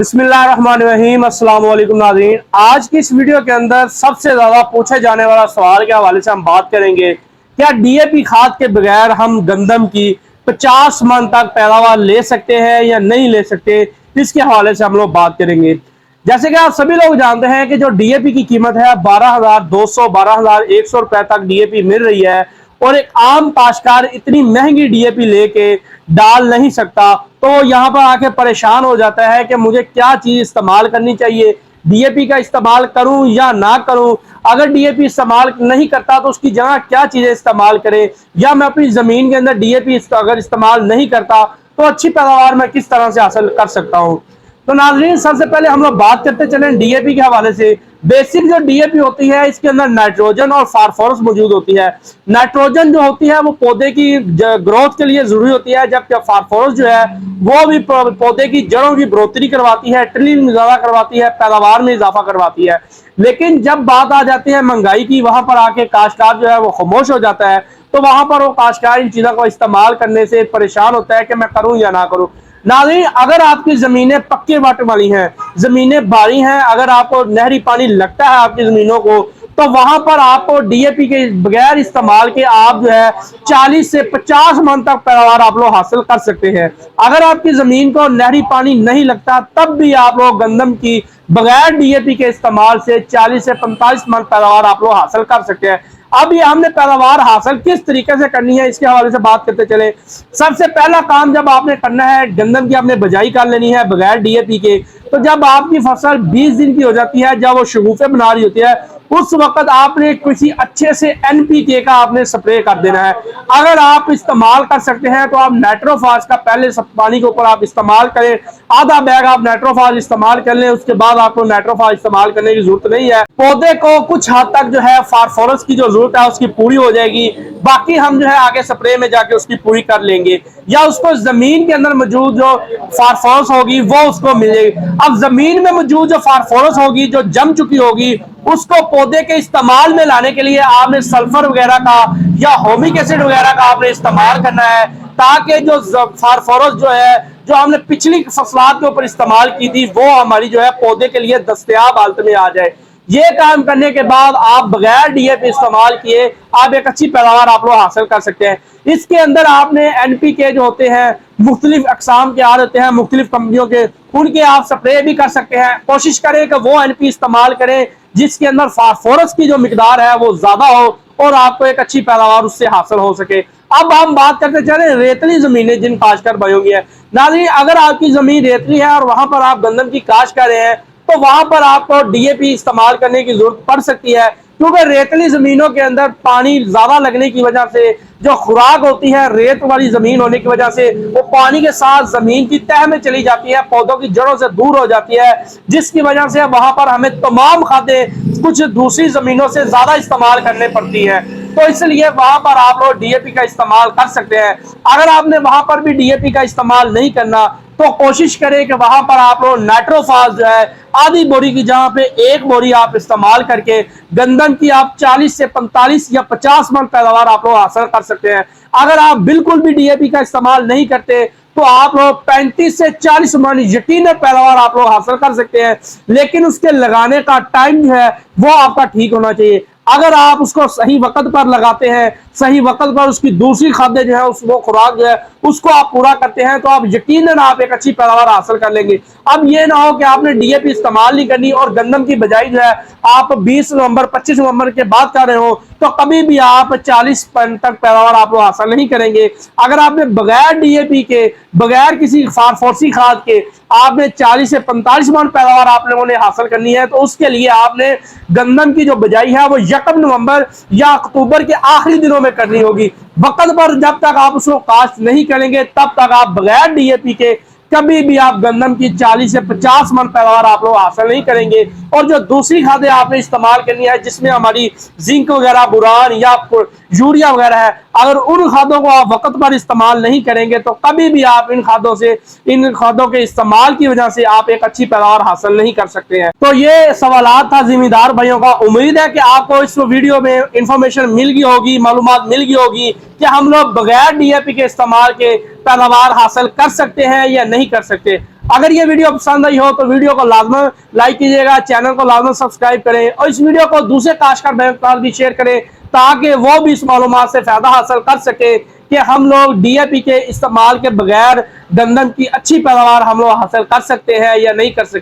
बिस्मिल्लाहिर्रहमानिर्रहीम। अस्सलाम वालेकुम नाज़रीन, आज की इस वीडियो के अंदर सबसे ज़्यादा पूछे जाने वाला सवाल के हवाले से हम बात करेंगे, क्या डीएपी खाद के बगैर हम गंदम की 50 मन तक पैदावार ले सकते हैं या नहीं ले सकते। इसके हवाले से हम लोग बात करेंगे। जैसे कि आप सभी लोग जानते हैं कि जो डीएपी की कीमत है 12,200 12,100 रुपए तक डीएपी मिल रही है और एक आम काश्तकार इतनी महंगी डीएपी लेके डाल नहीं सकता, तो यहाँ पर आके परेशान हो जाता है कि मुझे क्या चीज इस्तेमाल करनी चाहिए, डीएपी का इस्तेमाल करूं या ना करूं। अगर डीएपी इस्तेमाल नहीं करता तो उसकी जगह क्या चीजें इस्तेमाल करें, या मैं अपनी जमीन के अंदर डीएपी अगर इस्तेमाल नहीं करता तो अच्छी पैदावार मैं किस तरह से हासिल कर सकता हूं। तो नाज़रीन, सबसे पहले हम लोग बात करते चलें डीएपी के हवाले से। बेसिक जो डीएपी होती है इसके अंदर नाइट्रोजन और फास्फोरस मौजूद होती है। नाइट्रोजन जो होती है वो पौधे की ग्रोथ के लिए जरूरी होती है, जबकि फास्फोरस जो है वो भी पौधे की जड़ों की बढ़ोतरी करवाती है, ट्रिलिंग ज्यादा करवाती है, पैदावार में इजाफा करवाती है। लेकिन जब बात आ जाती है महंगाई की, वहां पर आके काश्तकार जो है वो खामोश हो जाता है। तो वहां पर वो काश्तकार इन चीजों को इस्तेमाल करने से परेशान होता है कि मैं करूं या ना करूं। नाज़रीन, अगर आपकी जमीनें पक्के वाटर वाली हैं, जमीनें भारी हैं, अगर आपको नहरी पानी लगता है आपकी जमीनों को, तो वहां पर आपको डीएपी के बगैर इस्तेमाल के आप जो है 40 से 50 मन तक पैदावार आप लोग हासिल कर सकते हैं। अगर आपकी जमीन को नहरी पानी नहीं लगता तब भी आप लोग गंदम की बगैर डीएपी के इस्तेमाल से 40 से 45 मन पैदावार आप लोग हासिल कर सकते हैं। अब ये हमने पैदावार हासिल किस तरीके से करनी है इसके हवाले से बात करते चले। सबसे पहला काम जब आपने करना है, गंदम की आपने बजाई कर लेनी है बगैर डीएपी के। तो जब आपकी फसल 20 दिन की हो जाती है, जब वो शगुफे बना रही होती है, उस वक्त आपने किसी अच्छे से एनपीके का आपने स्प्रे कर देना है। अगर आप इस्तेमाल कर सकते हैं तो आप नाइट्रोफास का पहले पानी के ऊपर आप इस्तेमाल करें, आधा बैग आप नाइट्रोफास इस्तेमाल कर लें, उसके बाद आपको नाइट्रोफास इस्तेमाल करने की जरूरत नहीं है। पौधे को कुछ हद तक जो है फास्फोरस की जो जरूरत है उसकी पूरी हो जाएगी, बाकी हम जो है आगे स्प्रे में जाके उसकी पूरी कर लेंगे, या उसको जमीन के अंदर मौजूद जो फास्फोरस होगी वो उसको मिलेगी। अब जमीन में मौजूद जो फास्फोरस होगी जो जम चुकी होगी, उसको पौधे के इस्तेमाल में लाने के लिए आपने सल्फर वगैरह का या होमिक एसिड वगैरह का आपने इस्तेमाल करना है, ताकि जो फास्फोरस जो है जो हमने पिछली फसलात के ऊपर इस्तेमाल की थी वो हमारी जो है पौधे के लिए दस्तयाब हालत में आ जाए। ये काम करने के बाद आप बगैर डीएपी इस्तेमाल किए आप एक अच्छी पैदावार आप लोग हासिल कर सकते हैं। इसके अंदर आपने एनपीके जो होते हैं मुख्तलिफ अकसाम के आ रहे हैं, मुख्तलिफ कंपनियों के, उनके आप स्प्रे भी कर सकते हैं। कोशिश करें कि वो एनपी इस्तेमाल करें जिसके अंदर फास्फोरस की जो मिकदार है वो ज्यादा हो और आपको एक अच्छी पैदावार उससे हासिल हो सके। अब हम बात करते चले रेतली जमीनें जिन काश्तकार भाइयों की है। नाज़रीन, अगर आपकी जमीन रेतली है और वहां पर आप गंदम की काश्त कर रहे हैं तो वहां पर आपको डीएपी इस्तेमाल करने की जरूरत पड़ सकती है, क्योंकि रेतली जमीनों के अंदर पानी ज्यादा लगने की वजह से जो खुराक होती है रेत वाली जमीन होने की वजह से वो पानी के साथ जमीन की तह में चली जाती है, पौधों की जड़ों से दूर हो जाती है, जिसकी वजह से वहां पर हमें तमाम खादें कुछ दूसरी जमीनों से ज्यादा इस्तेमाल करने पड़ती है। तो इसलिए वहां पर आप लोग डीएपी का इस्तेमाल कर सकते हैं। अगर आपने वहां पर भी डीएपी का इस्तेमाल नहीं करना तो कोशिश करें कि वहां पर आप लोग नाइट्रोफास जो है आधी बोरी की जगह पे 1 बोरी आप इस्तेमाल करके गंदम की आप 40 से 45 या 50 मन पैदावार आप लोग हासिल कर सकते हैं। अगर आप बिल्कुल भी डीएपी का इस्तेमाल नहीं करते तो आप लोग 35 से 40 मन यकीन पैदावार आप लोग हासिल कर सकते हैं, लेकिन उसके लगाने का टाइम जो है वो आपका ठीक होना चाहिए। अगर आप उसको सही वक्त पर लगाते हैं, सही वक्त पर उसकी दूसरी खाद्य जो है वो खुराक जो है उसको आप पूरा करते हैं, तो आप यकीनन आप एक अच्छी पैदावार हासिल कर लेंगे। अब ये ना हो कि आपने डीएपी इस्तेमाल नहीं करनी और गंदम की बजाई जो है आप 20 नवंबर 25 नवंबर के बाद कर रहे हो तो कभी भी आप 40 टन तक पैदावार आप लोग हासिल नहीं करेंगे। अगर आपने बगैर डीएपी के बगैर किसी फास्फोरसी खाद के आपने 40 से 45 मन पैदावार आप लोगों ने हासिल करनी है, तो उसके लिए आपने गंदम की जो बजाई है वो 1 नवंबर या अक्टूबर के आखिरी दिनों में करनी होगी। वक्त पर जब तक आप उसको काश्त नहीं करेंगे तब तक आप बगैर डीएपी के कभी भी आप गंदम की 40 से 50 मन पैदावार आप लोग हासिल नहीं करेंगे। और जो दूसरी खादें आपने इस्तेमाल करनी है जिसमें हमारी जिंक वगैरह, बुरान या यूरिया वगैरह है, अगर उन खादों को आप वक्त पर इस्तेमाल नहीं करेंगे तो कभी भी आप इन खादों के इस्तेमाल की वजह से आप एक अच्छी पैदावार हासिल नहीं कर सकते हैं। तो ये सवालात था जिम्मेदार भाइयों का। उम्मीद है कि आपको इस वीडियो में इंफॉर्मेशन मिल गई होगी, मालूमात मिल गई होगी कि हम लोग बगैर डीएपी के इस्तेमाल के पैदावार हासिल कर सकते हैं या नहीं कर सकते। अगर ये वीडियो पसंद आई हो तो वीडियो को लाजमन लाइक कीजिएगा, चैनल को लाजमन सब्सक्राइब करें और इस वीडियो को दूसरे काश्तकार भाइयों के साथ भी शेयर करें ताकि वो भी इस मालूमात से फायदा हासिल कर सके कि हम लोग डीएपी के इस्तेमाल के बगैर गंदम की अच्छी पैदावार हम लोग हासिल कर सकते हैं या नहीं कर सकते।